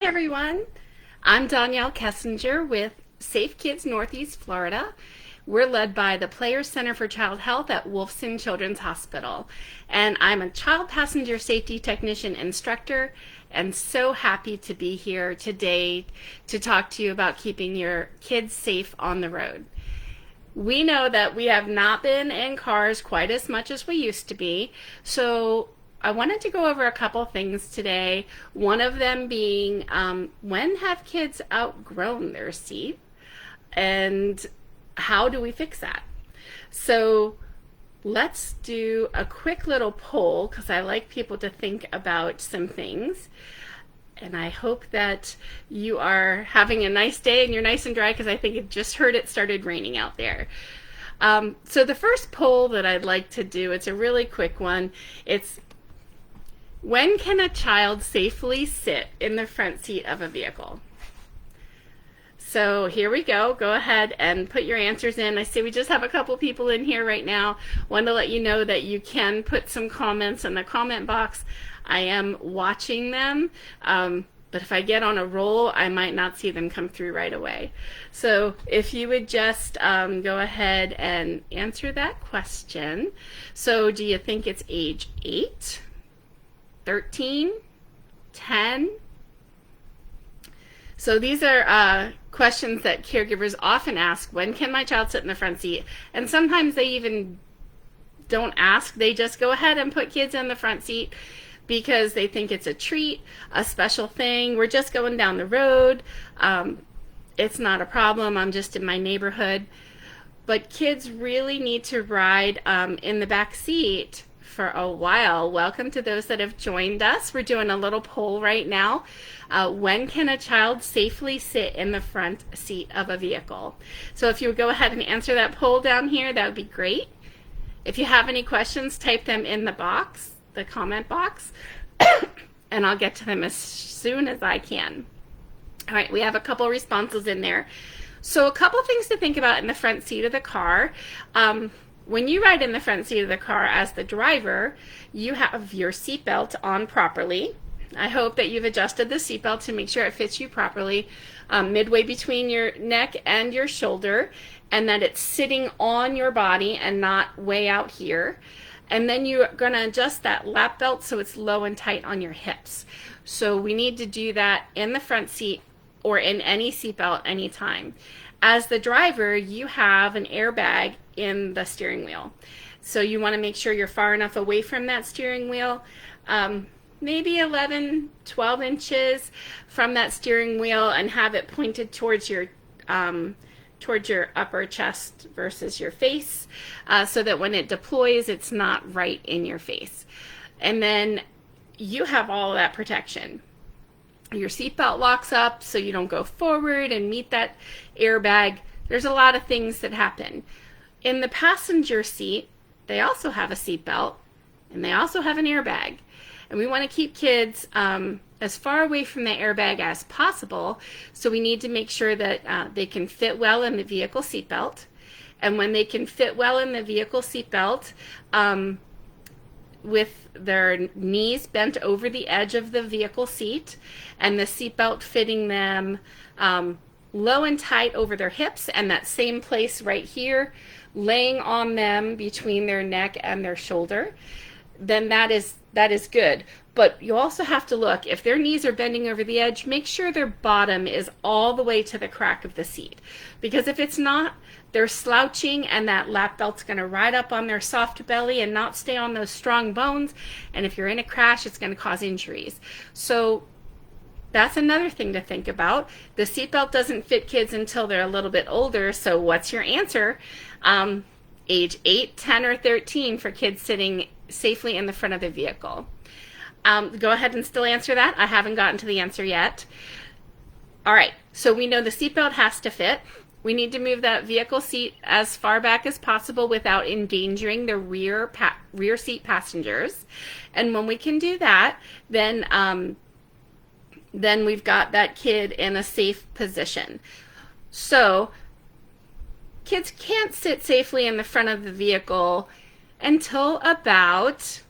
everyone. I'm Danielle Kessenger with Safe Kids Northeast Florida. We're led by the Players Center for Child Health at Wolfson Children's Hospital. And I'm a child passenger safety technician instructor and so happy to be here today to talk to you about keeping your kids safe on the road. We know that we have not been in cars quite as much as we used to be, so I wanted to go over a couple things today. One of them being when have kids outgrown their seat and how do we fix that? So let's do a quick little poll because I like people to think about some things. And I hope that you are having a nice day and you're nice and dry because I think it just heard it started raining out there. So the first poll that I'd like to do, it's a really quick one. It's when can a child safely sit in the front seat of a vehicle? So here we go. Go ahead and put your answers in. I see we just have a couple people in here right now. Want to let you know that you can put some comments in the comment box. I am watching them, but if I get on a roll, I might not see them come through right away. So if you would just go ahead and answer that question. So do you think it's age 8? 13, 10. So these are questions that caregivers often ask. When can my child sit in the front seat? And sometimes they even don't ask. They just go ahead and put kids in the front seat because they think it's a treat, a special thing. We're just going down the road. It's not a problem. I'm just in my neighborhood. But kids really need to ride in the back seat for a while. Welcome to those that have joined us. We're doing a little poll right now. When can a child safely sit in the front seat of a vehicle? So if you would go ahead and answer that poll down here, that would be great. If you have any questions, type them in the box, the comment box, and I'll get to them as soon as I can. All right, we have a couple responses in there. So a couple things to think about in the front seat of the car. When you ride in the front seat of the car as the driver, you have your seatbelt on properly. I hope that you've adjusted the seatbelt to make sure it fits you properly midway between your neck and your shoulder, and that it's sitting on your body and not way out here. And then you're going to adjust that lap belt so it's low and tight on your hips. So we need to do that in the front seat or in any seatbelt anytime. As the driver, you have an airbag in the steering wheel. So you want to make sure you're far enough away from that steering wheel, maybe 11, 12 inches from that steering wheel, and have it pointed towards your upper chest versus your face, so that when it deploys, it's not right in your face. And then you have all of that protection. Your seatbelt locks up so you don't go forward and meet that airbag. There's a lot of things that happen. In the passenger seat, they also have a seatbelt and they also have an airbag. And we want to keep kids as far away from the airbag as possible. So we need to make sure that they can fit well in the vehicle seatbelt. And when they can fit well in the vehicle seatbelt, with their knees bent over the edge of the vehicle seat and the seatbelt fitting them low and tight over their hips, and that same place right here laying on them between their neck and their shoulder, then that is good. But you also have to look, if their knees are bending over the edge, make sure their bottom is all the way to the crack of the seat. Because if it's not, they're slouching and that lap belt's going to ride up on their soft belly and not stay on those strong bones. And if you're in a crash, it's going to cause injuries. So that's another thing to think about. The seatbelt doesn't fit kids until they're a little bit older. So what's your answer? Age 8, 10, or 13 for kids sitting safely in the front of the vehicle. Go ahead and still answer that. I haven't gotten to the answer yet. All right, so we know the seatbelt has to fit. We need to move that vehicle seat as far back as possible without endangering the rear seat passengers. And when we can do that, then we've got that kid in a safe position. So kids can't sit safely in the front of the vehicle until about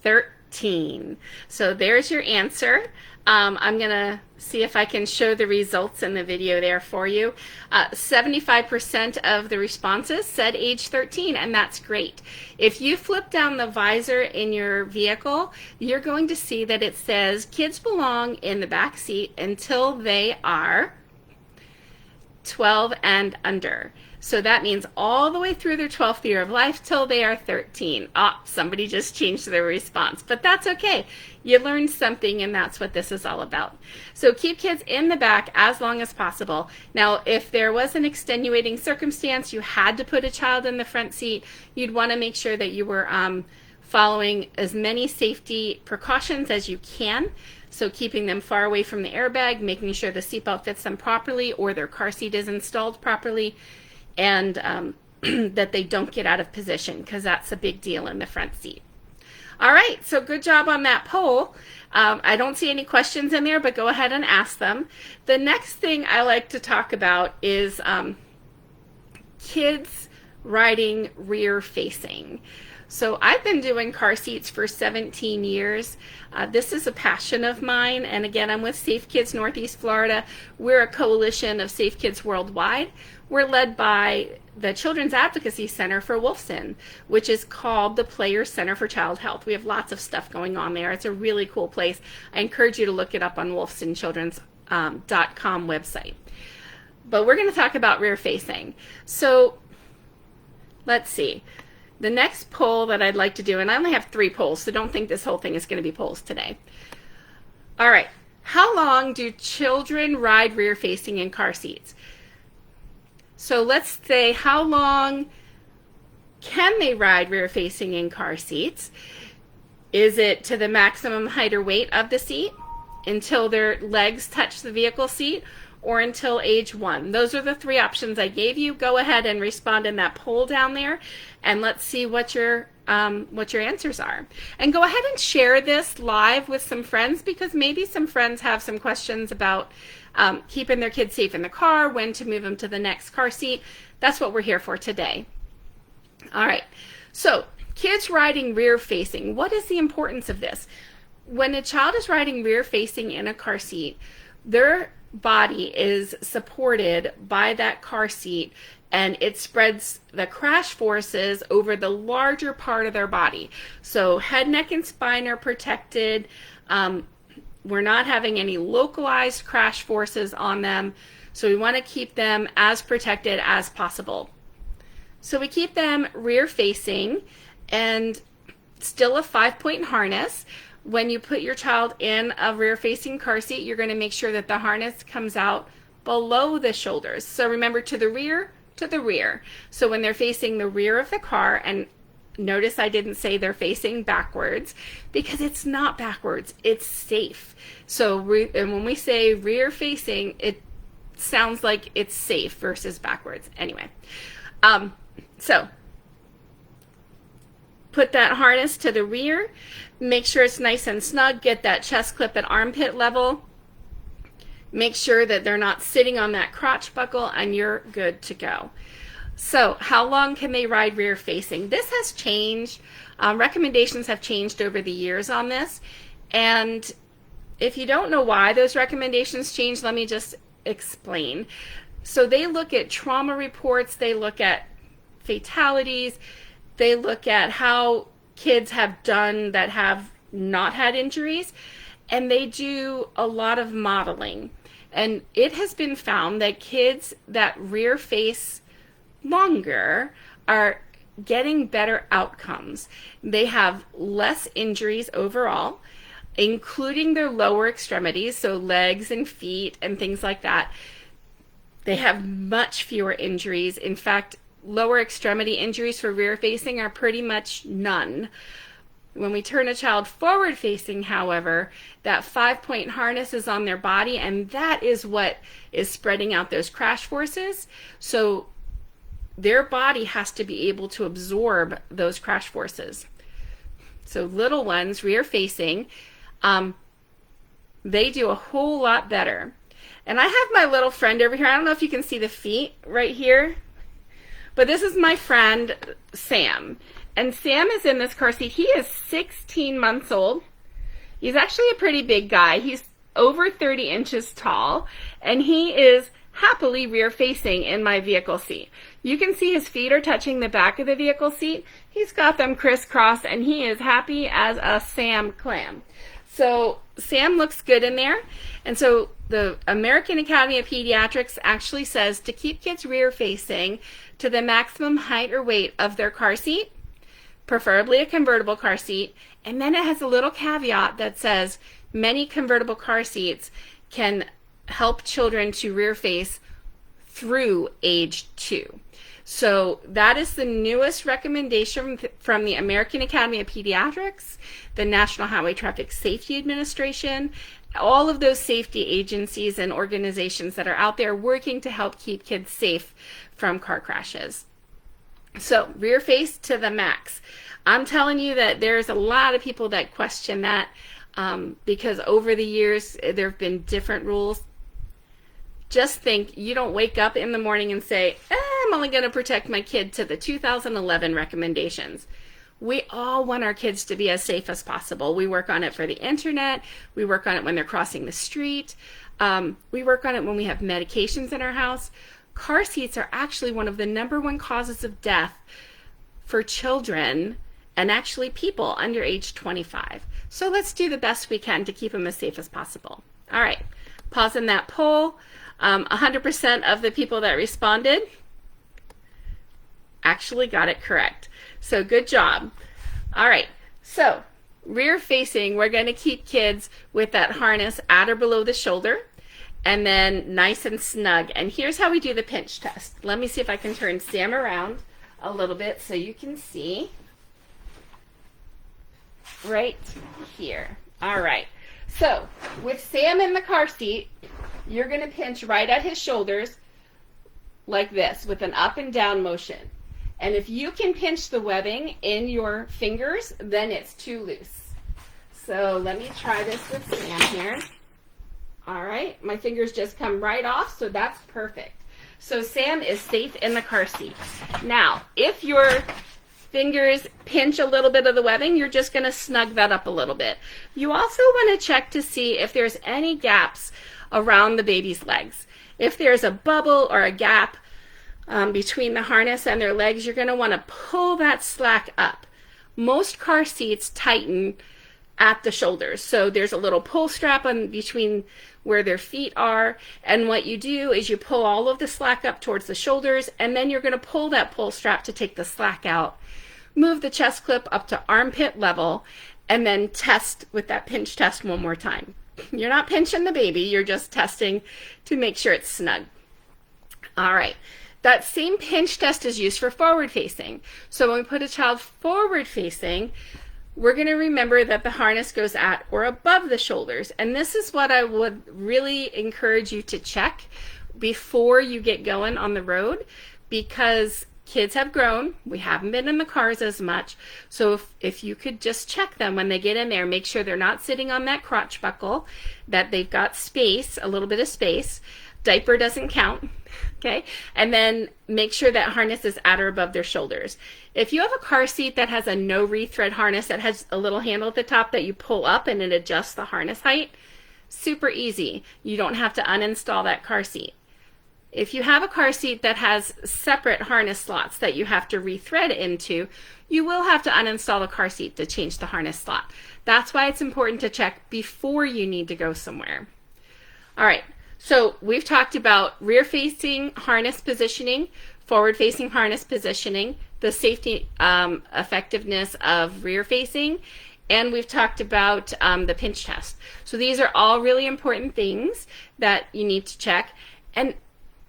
13. So there's your answer. I'm going to see if I can show the results in the video there for you. 75% of the responses said age 13, and that's great. If you flip down the visor in your vehicle, you're going to see that it says kids belong in the back seat until they are 12 and under. So that means all the way through their 12th year of life till they are 13. Somebody just changed their response, but that's okay. You learned something, and that's what this is all about. So keep kids in the back as long as possible. Now, if there was an extenuating circumstance, you had to put a child in the front seat, you'd want to make sure that you were following as many safety precautions as you can. So keeping them far away from the airbag, making sure the seatbelt fits them properly or their car seat is installed properly, and that they don't get out of position, because that's a big deal in the front seat. All right, so good job on that poll. I don't see any questions in there, but go ahead and ask them. The next thing I like to talk about is kids riding rear facing. So I've been doing car seats for 17 years. This is a passion of mine, and again, I'm with Safe Kids Northeast Florida. We're a coalition of Safe Kids worldwide. We're led by the Children's Advocacy Center for Wolfson, which is called the Player Center for Child Health. We have lots of stuff going on there. It's a really cool place. I encourage you to look it up on wolfsonchildrens.com website. But we're going to talk about rear facing. So let's see. The next poll that I'd like to do, and I only have 3 polls, so don't think this whole thing is going to be polls today. All right. How long do children ride rear facing in car seats? So let's say, how long can they ride rear facing in car seats? Is it to the maximum height or weight of the seat, until their legs touch the vehicle seat, or until age 1? Those are the 3 options I gave you. Go ahead and respond in that poll down there, and let's see what your answers are. And go ahead and share this live with some friends, because maybe some friends have some questions about keeping their kids safe in the car, when to move them to the next car seat. That's what we're here for today. All right, so kids riding rear facing. What is the importance of this? When a child is riding rear facing in a car seat, their body is supported by that car seat, and it spreads the crash forces over the larger part of their body. So head, neck, and spine are protected. We're not having any localized crash forces on them, so we want to keep them as protected as possible. So we keep them rear facing, and still a 5-point harness. When you put your child in a rear facing car seat, you're going to make sure that the harness comes out below the shoulders. So remember, to the rear, to the rear. So when they're facing the rear of the car, and notice I didn't say they're facing backwards, because it's not backwards, it's safe. So and when we say rear facing, it sounds like it's safe versus backwards. Anyway, so put that harness to the rear, make sure it's nice and snug, get that chest clip at armpit level, make sure that they're not sitting on that crotch buckle, and you're good to go. So how long can they ride rear facing? This has changed. Recommendations have changed over the years on this, and if you don't know why those recommendations changed, let me just explain. So they look at trauma reports, they look at fatalities, they look at how kids have done that have not had injuries, and they do a lot of modeling. And it has been found that kids that rear face longer are getting better outcomes. They have less injuries overall, including their lower extremities, so legs and feet and things like that. They have much fewer injuries. In fact, lower extremity injuries for rear facing are pretty much none. When we turn a child forward facing, however, that 5-point harness is on their body, and that is what is spreading out those crash forces. So their body has to be able to absorb those crash forces. So little ones, rear facing, they do a whole lot better. And I have my little friend over here. I don't know if you can see the feet right here, but this is my friend Sam. And Sam is in this car seat. He is 16 months old. He's actually a pretty big guy. He's over 30 inches tall, and he is happily rear facing in my vehicle seat. You can see his feet are touching the back of the vehicle seat. He's got them crisscross, and he is happy as a Sam clam. So Sam looks good in there. And so the American Academy of Pediatrics actually says to keep kids rear facing to the maximum height or weight of their car seat, preferably a convertible car seat. And then it has a little caveat that says many convertible car seats can help children to rear face through age 2. So that is the newest recommendation from the American Academy of Pediatrics, the National Highway Traffic Safety Administration, all of those safety agencies and organizations that are out there working to help keep kids safe from car crashes. So rear face to the max. I'm telling you that there's a lot of people that question that because over the years there have been different rules. Just think, you don't wake up in the morning and say, I'm only going to protect my kid to the 2011 recommendations. We all want our kids to be as safe as possible. We work on it for the internet. We work on it when they're crossing the street. We work on it when we have medications in our house. Car seats are actually one of the #1 causes of death for children and actually people under age 25. So let's do the best we can to keep them as safe as possible. All right, pausing that poll. 100% of the people that responded actually got it correct. So good job. All right, so rear facing, we're going to keep kids with that harness at or below the shoulder and then nice and snug. And here's how we do the pinch test. Let me see if I can turn Sam around a little bit so you can see right here. All right, so with Sam in the car seat, you're going to pinch right at his shoulders like this with an up and down motion. And if you can pinch the webbing in your fingers, then it's too loose. So let me try this with Sam here. All right, my fingers just come right off, so that's perfect. So Sam is safe in the car seat. Now, if your fingers pinch a little bit of the webbing, you're just going to snug that up a little bit. You also want to check to see if there's any gaps around the baby's legs. If there's a bubble or a gap between the harness and their legs, you're going to want to pull that slack up. Most car seats tighten at the shoulders, so there's a little pull strap on between where their feet are, and what you do is you pull all of the slack up towards the shoulders, and then you're going to pull that pull strap to take the slack out. Move the chest clip up to armpit level, and then test with that pinch test one more time. You're not pinching the baby, you're just testing to make sure it's snug. All right, that same pinch test is used for forward facing. So when we put a child forward facing, we're going to remember that the harness goes at or above the shoulders. And this is what I would really encourage you to check before you get going on the road, because kids have grown. We haven't been in the cars as much. So if you could just check them when they get in there, make sure they're not sitting on that crotch buckle, that they've got space, a little bit of space. Diaper doesn't count, okay? And then make sure that harness is at or above their shoulders. If you have a car seat that has a no rethread harness that has a little handle at the top that you pull up and it adjusts the harness height, super easy. You don't have to uninstall that car seat. If you have a car seat that has separate harness slots that you have to rethread into, you will have to uninstall the car seat to change the harness slot. That's why it's important to check before you need to go somewhere. All right, so we've talked about rear-facing harness positioning, forward-facing harness positioning, the safety effectiveness of rear-facing, and we've talked about the pinch test. So these are all really important things that you need to check. And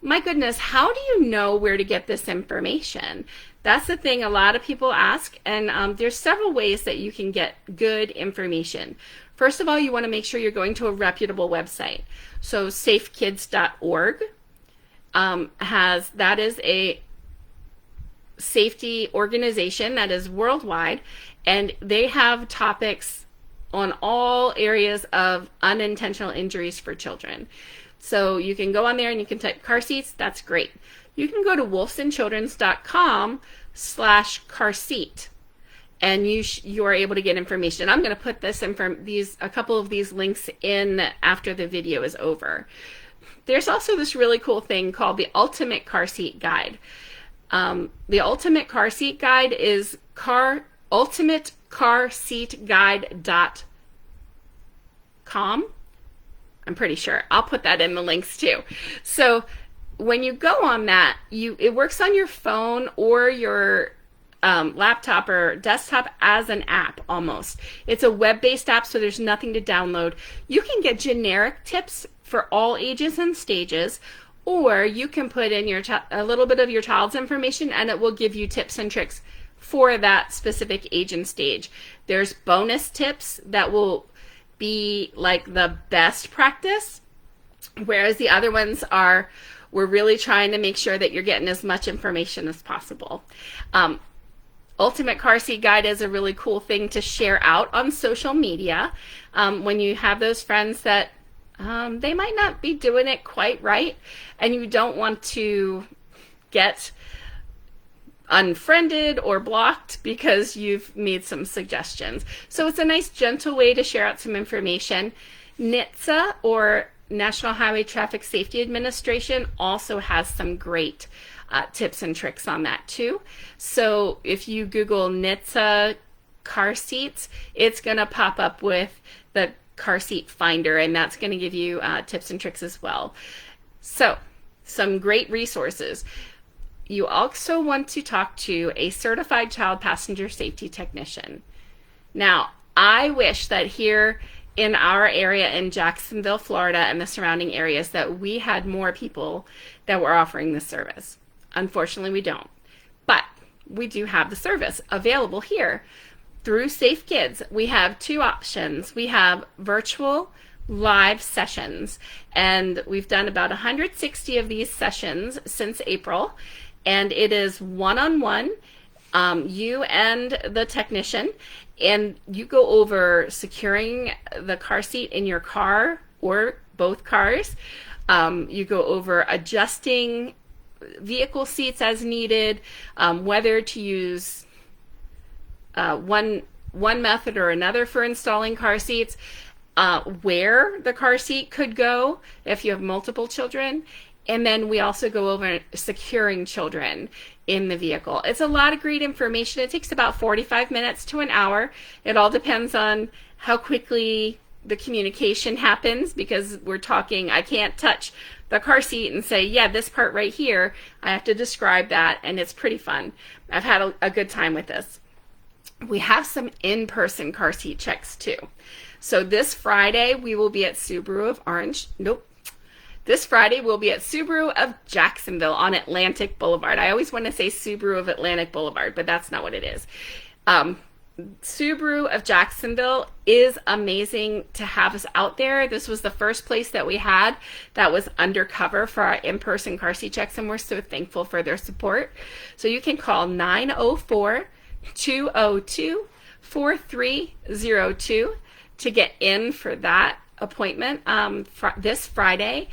my goodness, how do you know where to get this information? That's the thing a lot of people ask, and there's several ways that you can get good information. First of all, you want to make sure you're going to a reputable website. So safekids.org that is a safety organization that is worldwide, and they have topics on all areas of unintentional injuries for children. So you can go on there and you can type car seats. That's great. You can go to wolfsonchildrens.com/car seat, and you are able to get information. I'm going to put a couple of these links in after the video is over. There's also this really cool thing called the Ultimate Car Seat Guide. The Ultimate Car Seat Guide is ultimatecarseatguide.com. I'm pretty sure. I'll put that in the links too. So when you go on that, it works on your phone or your laptop or desktop as an app almost. It's a web-based app, so there's nothing to download. You can get generic tips for all ages and stages, or you can put in a little bit of your child's information and it will give you tips and tricks for that specific age and stage. There's bonus tips that will be like the best practice, whereas the other ones we're really trying to make sure that you're getting as much information as possible. Ultimate Car Seat Guide is a really cool thing to share out on social media when you have those friends that they might not be doing it quite right and you don't want to get unfriended or blocked because you've made some suggestions. So it's a nice gentle way to share out some information. NHTSA, or National Highway Traffic Safety Administration, also has some great tips and tricks on that too. So if you Google NHTSA car seats, it's going to pop up with the car seat finder, and that's going to give you tips and tricks as well. So some great resources. You also want to talk to a certified child passenger safety technician. Now, I wish that here in our area in Jacksonville, Florida, and the surrounding areas, that we had more people that were offering this service. Unfortunately, we don't. But we do have the service available here through Safe Kids. We have two options. We have virtual live sessions, and we've done about 160 of these sessions since April, and it is one-on-one, you and the technician, and you go over securing the car seat in your car or both cars. You go over adjusting vehicle seats as needed, whether to use one method or another for installing car seats, where the car seat could go if you have multiple children, and then we also go over securing children in the vehicle. It's a lot of great information. It takes about 45 minutes to an hour. It all depends on how quickly the communication happens, because we're talking, I can't touch the car seat and say, yeah, this part right here. I have to describe that, and it's pretty fun. I've had a good time with this. We have some in-person car seat checks too. So this Friday we will be at This Friday we'll be at Subaru of Jacksonville on Atlantic Boulevard. I always want to say Subaru of Atlantic Boulevard, but that's not what it is. Subaru of Jacksonville is amazing to have us out there. This was the first place that we had that was undercover for our in-person car seat checks, and we're so thankful for their support. So you can call 904-202-4302 to get in for that appointment this Friday.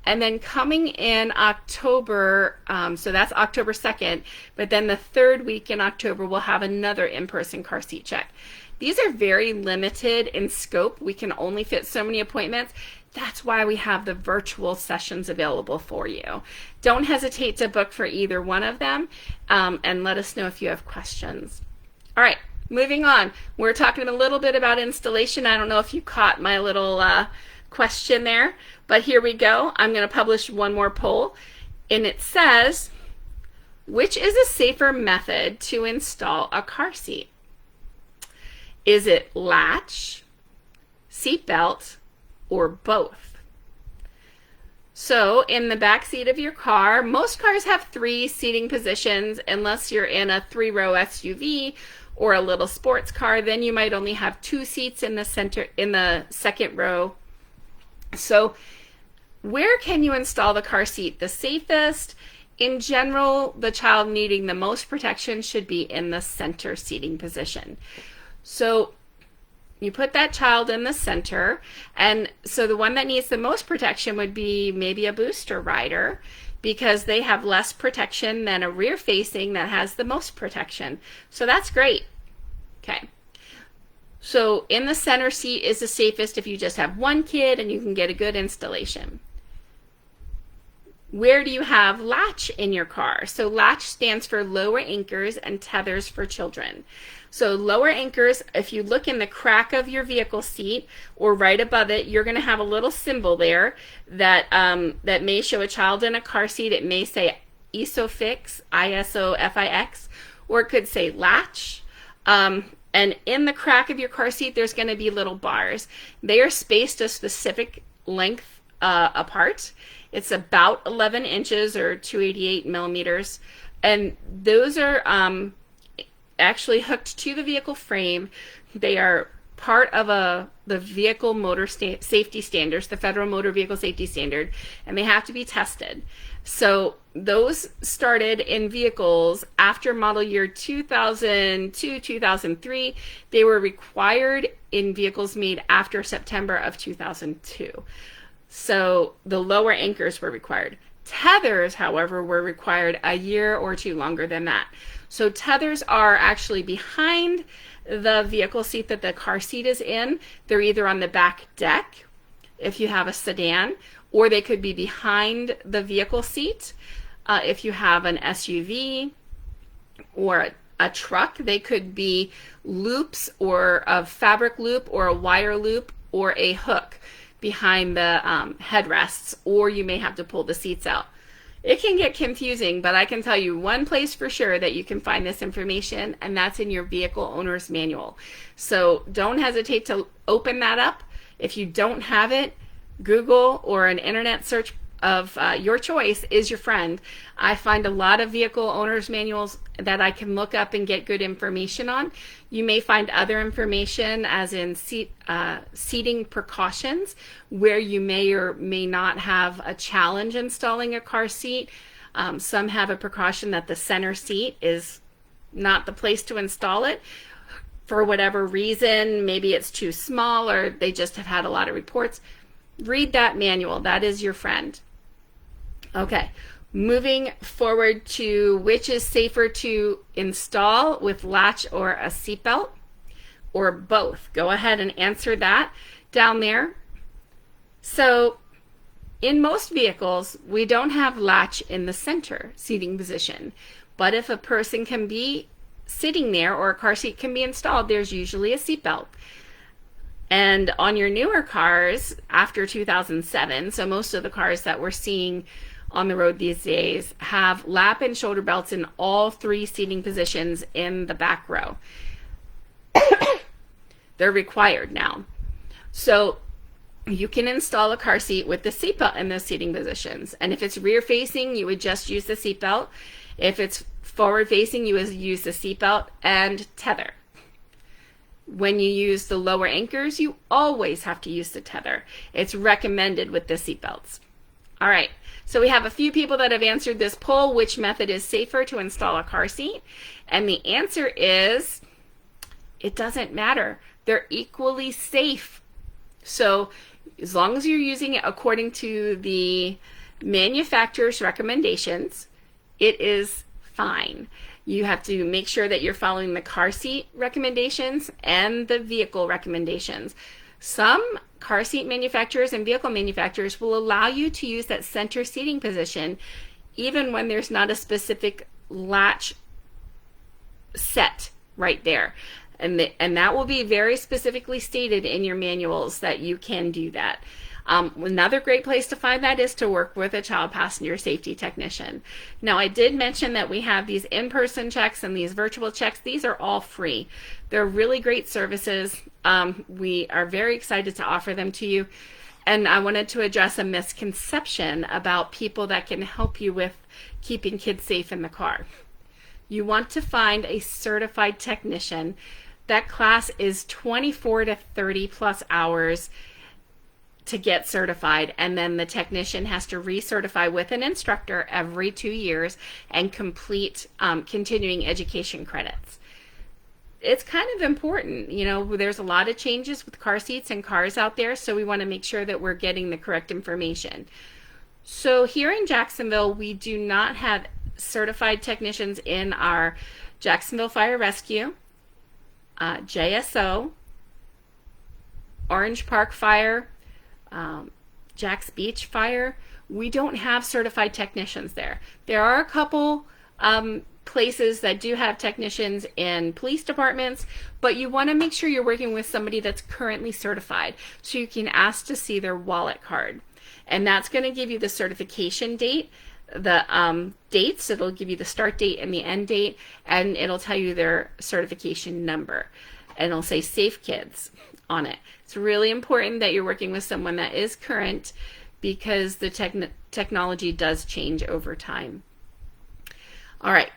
And then coming in October, so that's October 2nd, but then the third week in October, we'll have another in-person car seat check. These are very limited in scope. We can only fit so many appointments. That's why we have the virtual sessions available for you. Don't hesitate to book for either one of them, and let us know if you have questions. All right, moving on. We're talking a little bit about installation. I don't know if you caught my little question there, but here we go. I'm going to publish one more poll, and it says, which is a safer method to install a car seat? Is it latch, seatbelt, or both? So in the back seat of your car, most cars have 3 seating positions. Unless you're in a 3-row SUV or a little sports car, then you might only have 2 seats in the center, in the second row. So where can you install the car seat the safest? In general, the child needing the most protection should be in the center seating position. So you put that child in the center, and so the one that needs the most protection would be maybe a booster rider, because they have less protection than a rear facing that has the most protection. So that's great. Okay. So in the center seat is the safest if you just have one kid and you can get a good installation. Where do you have latch in your car? So latch stands for lower anchors and tethers for children. So lower anchors, if you look in the crack of your vehicle seat or right above it, you're going to have a little symbol there that that may show a child in a car seat. It may say ISOFIX, ISOFIX, or it could say latch. And in the crack of your car seat, there's going to be little bars. They are spaced a specific length apart. It's about 11 inches or 288 millimeters. And those are actually hooked to the vehicle frame. They are part of the vehicle motor safety standards, the Federal Motor Vehicle Safety Standard, and they have to be tested. So those started in vehicles after model year 2002, 2003. They were required in vehicles made after September of 2002. So the lower anchors were required. Tethers, however, were required a year or two longer than that. So tethers are actually behind the vehicle seat that the car seat is in. They're either on the back deck, if you have a sedan, or they could be behind the vehicle seat. If you have an SUV or a truck, they could be loops or a fabric loop or a wire loop or a hook behind the headrests, or you may have to pull the seats out. It can get confusing, but I can tell you one place for sure that you can find this information, and that's in your vehicle owner's manual. So don't hesitate to open that up. If you don't have it, Google or an internet search of your choice is your friend. I find a lot of vehicle owners manuals that I can look up and get good information on. You may find other information as in seating precautions, where you may or may not have a challenge installing a car seat. Some have a precaution that the center seat is not the place to install it for whatever reason. Maybe it's too small or they just have had a lot of reports. Read that manual. That is your friend. Okay, moving forward to which is safer to install with latch or a seatbelt, or both. Go ahead and answer that down there. So in most vehicles, we don't have latch in the center seating position, but if a person can be sitting there or a car seat can be installed, there's usually a seatbelt. And on your newer cars after 2007, so most of the cars that we're seeing on the road these days have lap and shoulder belts in all three seating positions in the back row. They're required now. So you can install a car seat with the seatbelt in those seating positions. And if it's rear facing, you would just use the seatbelt. If it's forward facing, you would use the seatbelt and tether. When you use the lower anchors, you always have to use the tether. It's recommended with the seatbelts. All right, so we have a few people that have answered this poll, which method is safer to install a car seat? And the answer is, it doesn't matter. They're equally safe. So as long as you're using it according to the manufacturer's recommendations, it is fine. You have to make sure that you're following the car seat recommendations and the vehicle recommendations. Some car seat manufacturers and vehicle manufacturers will allow you to use that center seating position even when there's not a specific latch set right there. And that will be very specifically stated in your manuals that you can do that. Another great place to find that is to work with a child passenger safety technician. Now, I did mention that we have these in-person checks and these virtual checks. These are all free. They're really great services. We are very excited to offer them to you. And I wanted to address a misconception about people that can help you with keeping kids safe in the car. You want to find a certified technician. That class is 24 to 30 plus hours to get certified, and then the technician has to recertify with an instructor every 2 years and complete continuing education credits. It's kind of important. You know, there's a lot of changes with car seats and cars out there, so we want to make sure that we're getting the correct information. So here in Jacksonville, we do not have certified technicians in our Jacksonville Fire Rescue, JSO, Orange Park Fire, Jack's Beach Fire, we don't have certified technicians there. There are a couple places that do have technicians in police departments, but you want to make sure you're working with somebody that's currently certified so you can ask to see their wallet card. And that's going to give you the certification date, the dates. It'll give you the start date and the end date, and it'll tell you their certification number. And it'll say Safe Kids on it. It's really important that you're working with someone that is current because the technology does change over time. All right.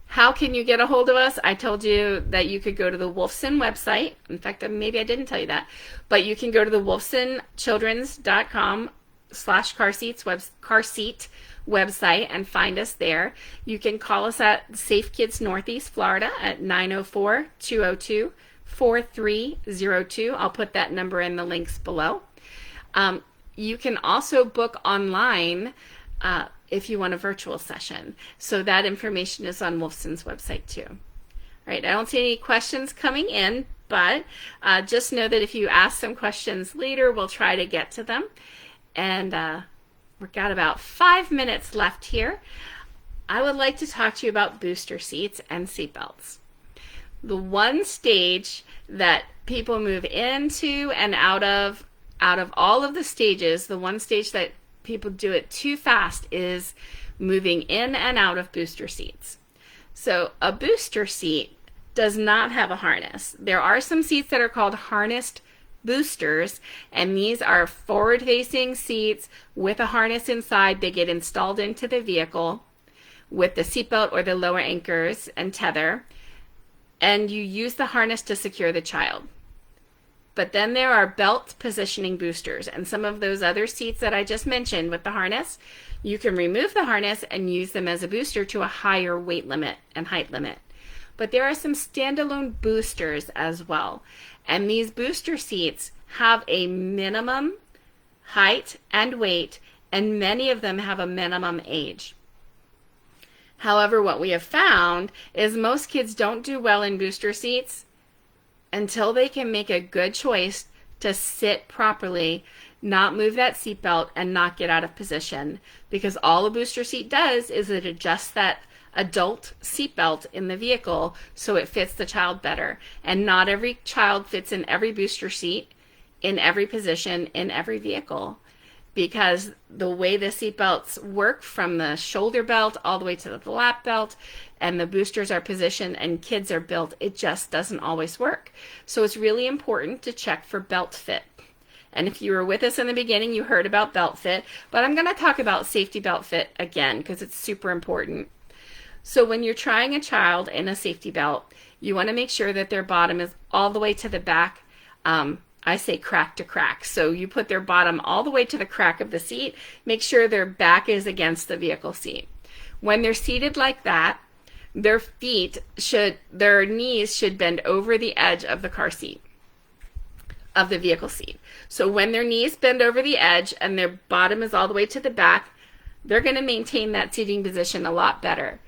How can you get a hold of us? I told you that you could go to the Wolfson website. In fact, maybe I didn't tell you that. But you can go to the wolfsonchildrens.com/car-seat website and find us there. You can call us at Safe Kids Northeast Florida at 904-202-4302. I'll put that number in the links below. You can also book online if you want a virtual session. So that information is on Wolfson's website too. All right, I don't see any questions coming in, but just know that if you ask some questions later, we'll try to get to them. And we've got about 5 minutes left here. I would like to talk to you about booster seats and seatbelts. The one stage that people move into and out of all of the stages, the one stage that people do it too fast is moving in and out of booster seats. So a booster seat does not have a harness. There are some seats that are called harnessed boosters, and these are forward-facing seats with a harness inside. They get installed into the vehicle with the seatbelt or the lower anchors and tether, and you use the harness to secure the child. But then there are belt positioning boosters, and some of those other seats that I just mentioned with the harness, you can remove the harness and use them as a booster to a higher weight limit and height limit. But there are some standalone boosters as well, and these booster seats have a minimum height and weight, and many of them have a minimum age. However, what we have found is most kids don't do well in booster seats until they can make a good choice to sit properly, not move that seatbelt, and not get out of position. Because all a booster seat does is it adjusts that adult seatbelt in the vehicle so it fits the child better. And not every child fits in every booster seat, in every position, in every vehicle. Because the way the seatbelts work from the shoulder belt all the way to the lap belt, and the boosters are positioned and kids are built, it just doesn't always work. So it's really important to check for belt fit. And if you were with us in the beginning, you heard about belt fit, but I'm going to talk about safety belt fit again because it's super important. So when you're trying a child in a safety belt, you want to make sure that their bottom is all the way to the back. I say crack to crack. So you put their bottom all the way to the crack of the seat. Make sure their back is against the vehicle seat. When they're seated like that, their knees should bend over the edge of the car seat, of the vehicle seat. So when their knees bend over the edge and their bottom is all the way to the back, they're going to maintain that seating position a lot better.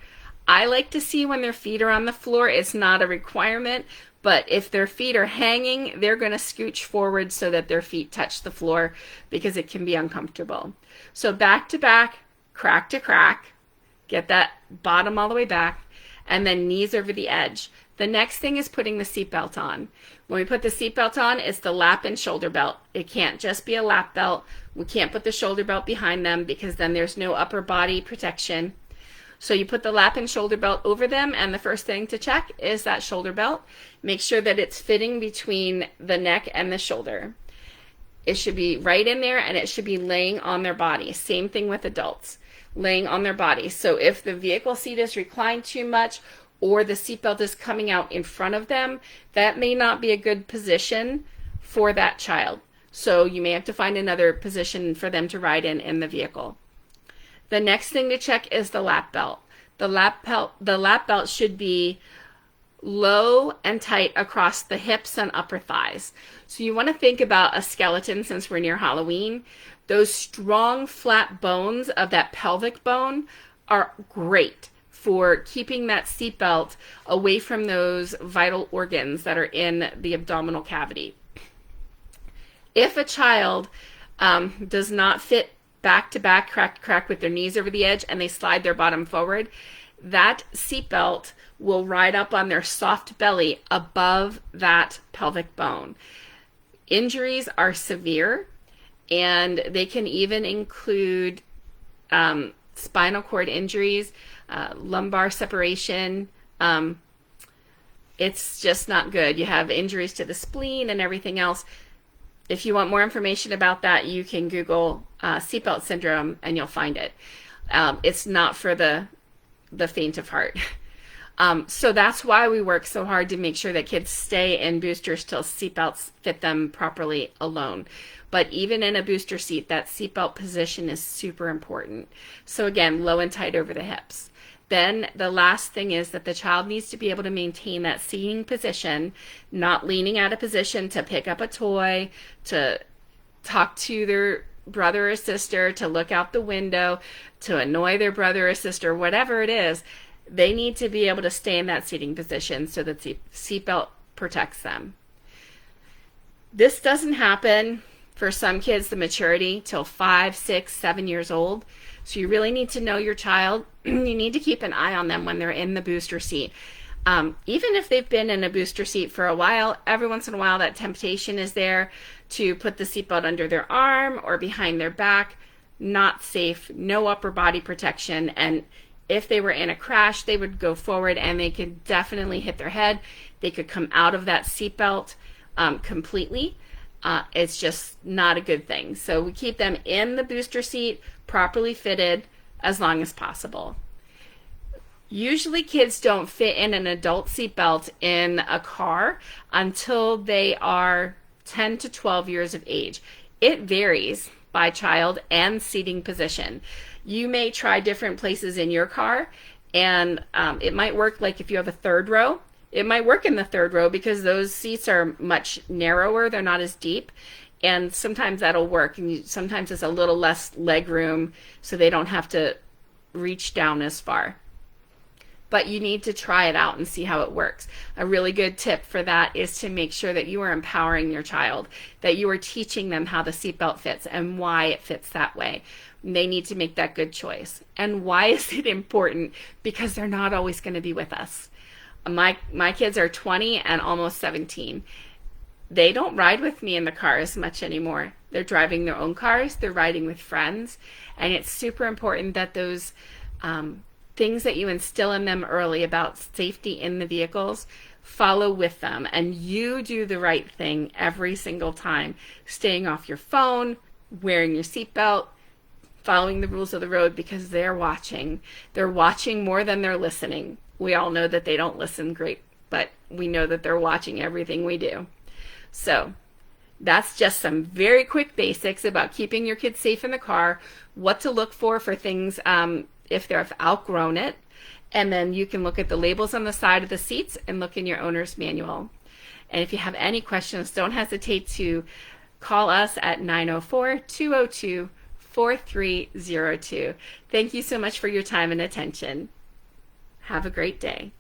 I like to see when their feet are on the floor. It's not a requirement, but if their feet are hanging, they're going to scooch forward so that their feet touch the floor because it can be uncomfortable. So back to back, crack to crack, get that bottom all the way back, and then knees over the edge. The next thing is putting the seatbelt on. When we put the seatbelt on, it's the lap and shoulder belt. It can't just be a lap belt. We can't put the shoulder belt behind them because then there's no upper body protection. So you put the lap and shoulder belt over them, and the first thing to check is that shoulder belt. Make sure that it's fitting between the neck and the shoulder. It should be right in there, and it should be laying on their body. Same thing with adults, laying on their body. So if the vehicle seat is reclined too much or the seatbelt is coming out in front of them, that may not be a good position for that child. So you may have to find another position for them to ride in the vehicle. The next thing to check is the lap belt. The lap belt should be low and tight across the hips and upper thighs. So you want to think about a skeleton since we're near Halloween. Those strong flat bones of that pelvic bone are great for keeping that seatbelt away from those vital organs that are in the abdominal cavity. If a child does not fit back to back, crack to crack with their knees over the edge, and they slide their bottom forward, that seatbelt will ride up on their soft belly above that pelvic bone. Injuries are severe, and they can even include spinal cord injuries, lumbar separation. It's just not good. You have injuries to the spleen and everything else. If you want more information about that, you can Google seatbelt syndrome and you'll find it. It's not for the faint of heart. So that's why we work so hard to make sure that kids stay in boosters till seatbelts fit them properly alone. But even in a booster seat, that seatbelt position is super important. So again, low and tight over the hips. Then the last thing is that the child needs to be able to maintain that seating position, not leaning out of position to pick up a toy, to talk to their brother or sister, to look out the window, to annoy their brother or sister, whatever it is. They need to be able to stay in that seating position so that the seatbelt protects them. This doesn't happen for some kids, the maturity, till 5, 6, 7 years old. So you really need to know your child. You need to keep an eye on them when they're in the booster seat. Even if they've been in a booster seat for a while, every once in a while that temptation is there to put the seatbelt under their arm or behind their back. Not safe, no upper body protection, and if they were in a crash, they would go forward and they could definitely hit their head. They could come out of that seatbelt completely. It's just not a good thing. So we keep them in the booster seat, properly fitted, as long as possible. Usually kids don't fit in an adult seatbelt in a car until they are 10 to 12 years of age. It varies by child and seating position. You may try different places in your car, and it might work. Like if you have a third row, it might work in the third row because those seats are much narrower. They're not as deep, and sometimes that'll work. And sometimes it's a little less leg room, so they don't have to reach down as far. But you need to try it out and see how it works. A really good tip for that is to make sure that you are empowering your child, that you are teaching them how the seatbelt fits and why it fits that way. They need to make that good choice. And why is it important? Because they're not always going to be with us. My kids are 20 and almost 17. They don't ride with me in the car as much anymore. They're driving their own cars. They're riding with friends. And it's super important that those things that you instill in them early about safety in the vehicles follow with them, and you do the right thing every single time, staying off your phone, wearing your seatbelt, following the rules of the road, because they're watching more than they're listening. We all know that they don't listen great, but we know that they're watching everything we do. So that's just some very quick basics about keeping your kids safe in the car, what to look for things if they've outgrown it. And then you can look at the labels on the side of the seats and look in your owner's manual. And if you have any questions, don't hesitate to call us at 904-202-4302. Thank you so much for your time and attention. Have a great day.